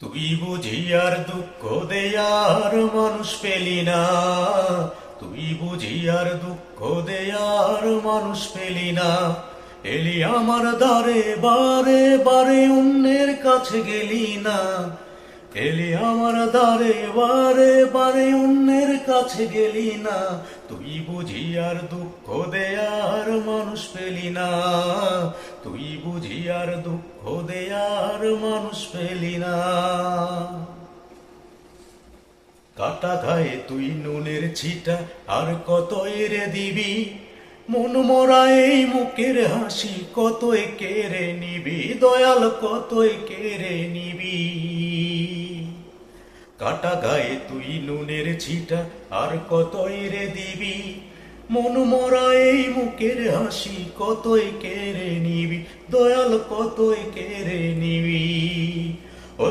তুই বুঝি আর দুঃখ দেয়ার মানুষ পেলি না, তুই বুঝি আর দুঃখ দেয়ার মানুষ পেলি না। এলি আমার দ্বারে বারে বারে অন্যের কাছে গেলি না, এলি আমার দ্বারে বারে বারে অন্যের কাছে গেলি না। তুই বুঝি আর দুঃখ দেয়ার মানুষ পেলি না, তুই বুঝি আর দুঃখ দেয়ার মানুষ পেলি না। কাটা গায়ে তুই নুনের ছিটা আর কতই রে দিবি, মন মরা এই মুখের হাসি কতই কেড়ে নিবি, দয়াল কতই কেড়ে নিবি। কাটা গায়ে তুই নুনের ছিটা আর কতই রে দিবি, মন মরা এই মুখের হাসি কতই কেড়ে নিবি, দয়াল কতই কেড়ে নিবি। ও